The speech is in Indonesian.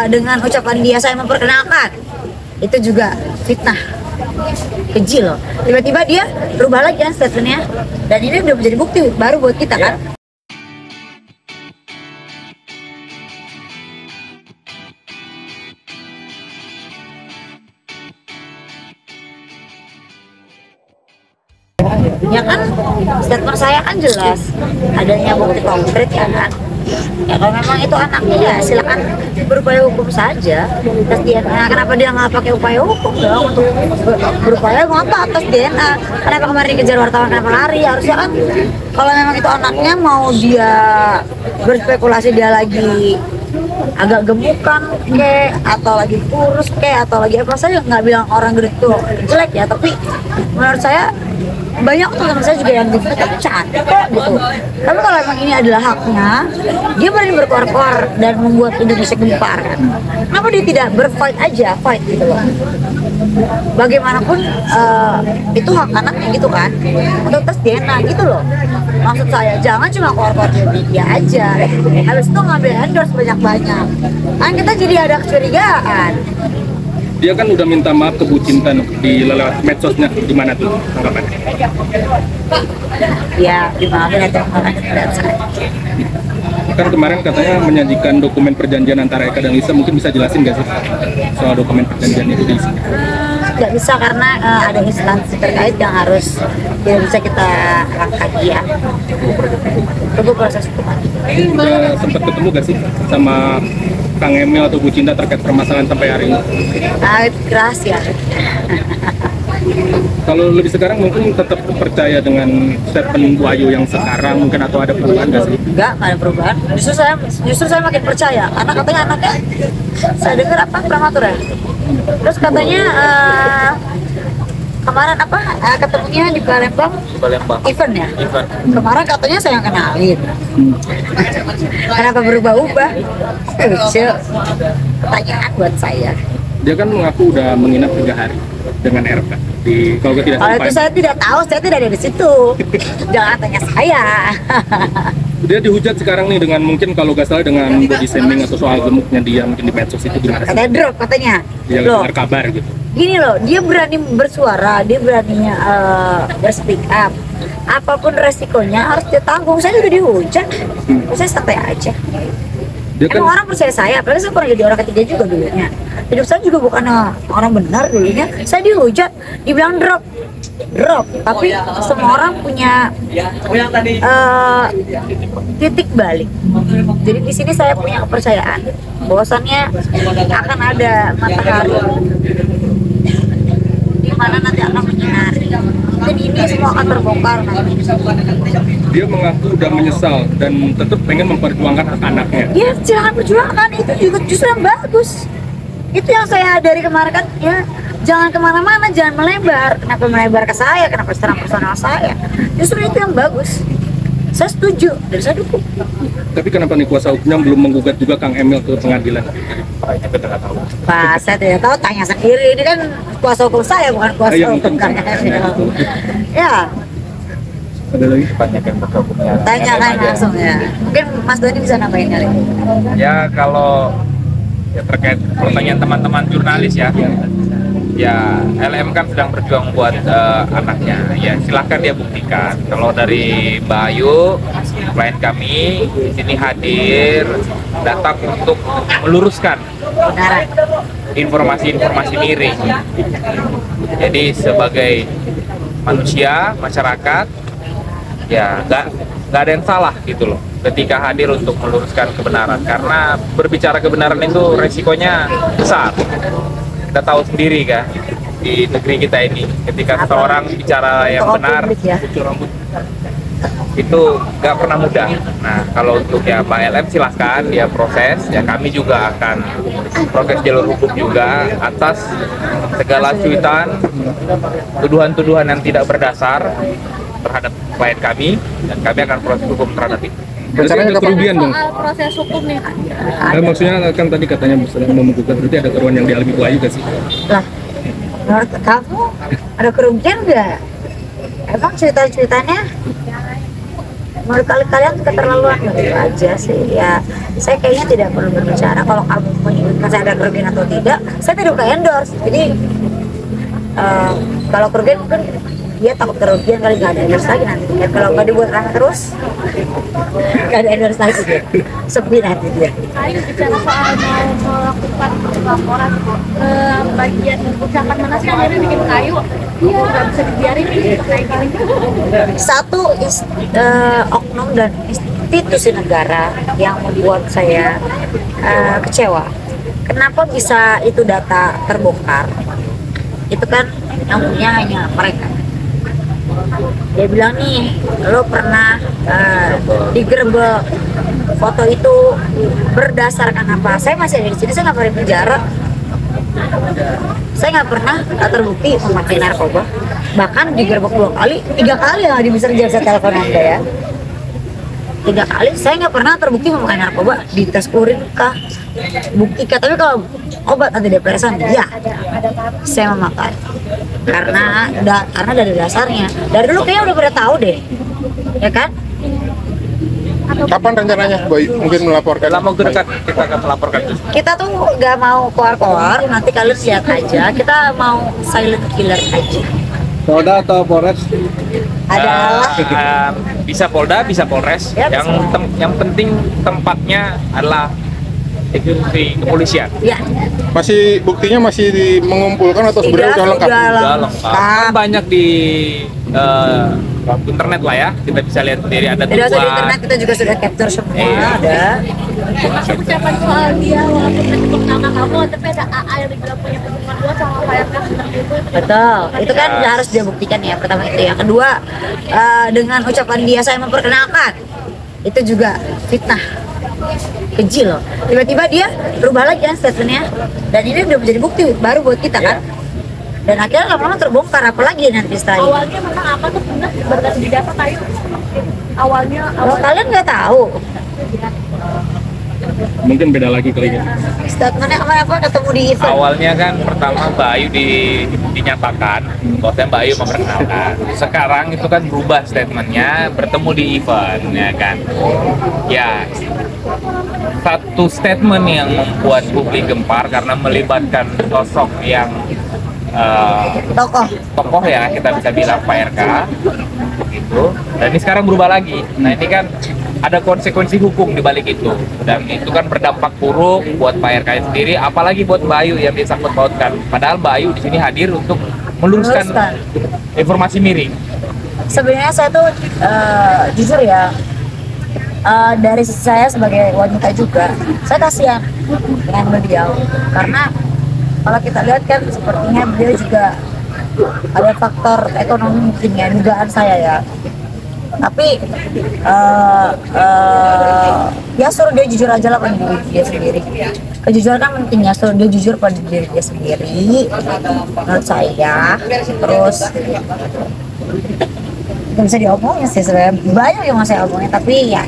dengan ucapan dia saya memperkenalkan, itu juga fitnah, keji loh. Tiba-tiba dia berubah lagi kan statementnya, dan ini udah menjadi bukti baru buat kita kan. Ya kan, statement saya kan jelas, adanya bukti konkret ya kan. Ya kalau memang itu anaknya ya silakan berupaya hukum saja. Tes DNA, kenapa dia nggak pakai upaya hukum dong untuk berupaya apa tes DNA? Kenapa kemarin dikejar wartawan, kenapa lari? Harusnya kan kalau memang itu anaknya mau dia berspekulasi dia lagi agak gemukan atau lagi kurus atau lagi apa, saya nggak bilang orang gendut itu jelek ya, tapi menurut saya banyak teman saya juga yang gitu cantik kok gitu. Tapi kalau emang ini adalah haknya, dia berani berkoar-koar dan membuat Indonesia gempar kan. Kenapa dia tidak berfight aja, fight gitu loh. Bagaimanapun itu hak anaknya gitu kan, untuk tes DNA gitu loh. Maksud saya jangan cuma koar-koar di media aja, habis itu ngambil endorse banyak-banyak. Kan kita jadi ada kecurigaan. Dia kan udah minta maaf ke Bu Cinta di lewat medsosnya, di mana tuh tanggapannya? Ya, dimaafin aja orang saya. Kan kemarin katanya menyajikan dokumen perjanjian antara Eka dan Lisa, mungkin bisa jelasin nggak sih soal dokumen perjanjian itu diisi? Nggak bisa karena ada instansi terkait yang harus tidak bisa kita angkat ya. Tunggu proses hukum. Udah sempat ketemu gak sih sama Kang Emil atau Bu Cinta terkait permasalahan sampai hari ini? Keras ya. Kalau lebih sekarang mungkin tetap percaya dengan statement Bu Ayu yang sekarang mungkin, atau ada perubahan nggak sih? Nggak ada perubahan. Justru saya makin percaya. Karena katanya anaknya, saya dengar apa prematur ya. Terus katanya kemarin ketemunya di Palembang. Event ya. Kemarin katanya saya yang kenalin. Kenapa berubah-ubah? Lucu. Pertanyaan buat saya. Dia kan mengaku udah menginap 3 hari dengan RK. Kalau tidak kalau itu saya tidak tahu, saya tidak ada di situ. Jangan tanya saya. Dia dihujat sekarang nih dengan mungkin kalau nggak salah dengan body shaming atau soal gemuknya dia mungkin di medsos itu gimana sih? Katanya drop katanya. Dia dengar kabar gitu. Gini loh, dia berani bersuara, dia berani berspeak up. Apapun resikonya harus dia tanggung. Saya juga dihujat, saya santai aja. Dia kan, orang percaya saya, apalagi saya pernah jadi orang ketiga juga dulunya. Hidup saya juga bukan orang benar dulunya. Saya dihujat, dibilang drop. Tapi semua orang punya titik balik. Jadi di sini saya punya kepercayaan bahwasannya akan ada matahari di mana nanti akan menyinari. Dan ini semua akan terbongkar nanti. Dia mengaku udah menyesal dan tetap pengen memperjuangkan hak anaknya. Ya silahkan perjuangkan, itu juga justru yang bagus. Itu yang saya dari kemarin kan ya, jangan kemana-mana, jangan melebar. Kenapa melebar ke saya? Kenapa serang personal saya? Justru itu yang bagus. Saya setuju dan saya dukung. Tapi kenapa nih kuasa hukumnya belum menggugat juga Kang Emil ke pengadilan? Kita tidak tahu. Pak, saya tidak tahu, tanya sendiri. Ini kan kuasa hukum saya, bukan kuasa hukum Kang Emil. Ya. Ada lagi banyak yang bergabungnya. Tanyakan langsung ya. Mungkin Mas Doni bisa nambahin kali. Ya kalau terkait pertanyaan teman-teman jurnalis ya, LM kan sedang berjuang buat anaknya. Ya silahkan dia buktikan. Kalau dari Mbak Ayu, klien kami di sini hadir, datang untuk meluruskan informasi-informasi miring. Jadi sebagai manusia, masyarakat, ya nggak ada yang salah gitu loh ketika hadir untuk meluruskan kebenaran, karena berbicara kebenaran itu resikonya besar. Kita tahu sendiri kan di negeri kita ini, ketika seseorang bicara yang benar itu nggak pernah mudah. Nah kalau untuk ya Pak LM silahkan dia proses, ya kami juga akan proses jalur hukum juga atas segala cuitan, tuduhan-tuduhan yang tidak berdasar terhadap klien kami, dan kami akan proses hukum terhadap itu. Berarti ada kerugian dong? Soal proses hukum nih. Maksudnya kan tadi katanya sedang menggugat, berarti ada kerugian yang dialami Bu Ayu gak sih? Lah, menurut kamu ada kerugian nggak? Emang cerita-ceritanya menurut kalian keterlaluan gitu aja sih ya. Saya kayaknya tidak perlu berbicara kalau kamu menginginkan saya ada kerugian atau tidak. Saya tidak ke endorse, jadi kalau kerugian mungkin dia takut kerugian kali, nggak ada endorse lagi nanti. Dan kalau nggak dibuat rame terus nggak ada endorse lagi dia, sepi nanti dia. Ayo bicara soal mau melakukan laporan ke bagian ucapan mana sih akhirnya bikin kayu, nggak bisa dibiarin nih kayak gini. Satu oknum dan institusi negara yang membuat saya kecewa. Kenapa bisa itu data terbongkar? Itu kan yang punya hanya mereka. Dia bilang nih, lo pernah digerebek, foto itu berdasarkan apa? Saya masih ada di sini, saya nggak pernah di penjara. Saya nggak pernah terbukti memakai narkoba. Bahkan digerebek 2 kali, 3 kali lah bisa dijawab telepon Anda ya. 3 kali saya nggak pernah terbukti memakai narkoba. Di tes urin kah, bukti kah, tapi kalau obat antidepresan ya saya memakai karena dari dasarnya dari dulu kayaknya udah pada tahu deh ya kan. Kapan rencananya Bayu mungkin melaporkan? Dalam waktu dekat kita akan melaporkan. Kita tuh nggak mau keluar, nanti kalian lihat aja, kita mau silent killer aja. Polda atau Polres? Adalah Bisa Polda, bisa Polres. Ya, yang penting tempatnya adalah institusi kepolisian. ya Masih buktinya masih mengumpulkan atau sebenarnya udah lengkap? Udah lengkap. Kan banyak di internet lah ya, kita bisa lihat sendiri ada tidak usah di tujuan. internet, kita juga sudah capture semua. Iya. Ada Ucapan soal dia walaupun menyebut nama kamu, tapi ada AA yang dibilang punya hubungan dua sama KRK seperti itu. betul, itu kan harus dia buktikan ya. Pertama itu, yang kedua dengan ucapan dia saya memperkenalkan, itu juga fitnah, keji loh. Tiba-tiba dia berubah lagi kan statementnya, dan ini udah menjadi bukti baru buat kita kan. Dan akhirnya lama-lama terbongkar, apalagi nanti setelah ini. Awalnya memang apa tuh benar berdasar di data kayu. Awalnya Kalau kalian nggak tahu Mungkin beda lagi kali ya. statementnya kemarin apa ketemu di event. Awalnya kan pertama Bayu dinyatakan bahwa Bayu memperkenalkan. Sekarang itu kan berubah statementnya bertemu di event ya kan. Ya, satu statement yang membuat publik gempar karena melibatkan sosok yang tokoh ya, kita bisa bilang Pak RK gitu. Dan ini sekarang berubah lagi. Nah ini kan ada konsekuensi hukum di balik itu, dan itu kan berdampak buruk buat Pak RK sendiri, apalagi buat Bayu yang disangkut pautkan. Padahal Bayu di sini hadir untuk meluruskan informasi miring. Sebenarnya saya tuh jujur ya, dari sisi saya sebagai wanita juga, saya kasihan dengan beliau karena kalau kita lihat kan sepertinya beliau juga ada faktor ekonomi mungkin ya, dugaan saya ya. Tapi ya suruh dia jujur aja lah pada diri dia sendiri. Kejujuran kan penting ya, suruh dia jujur pada diri dia sendiri menurut saya. Terus nggak bisa diomongin sih sebenarnya, banyak yang mau saya omongin tapi ya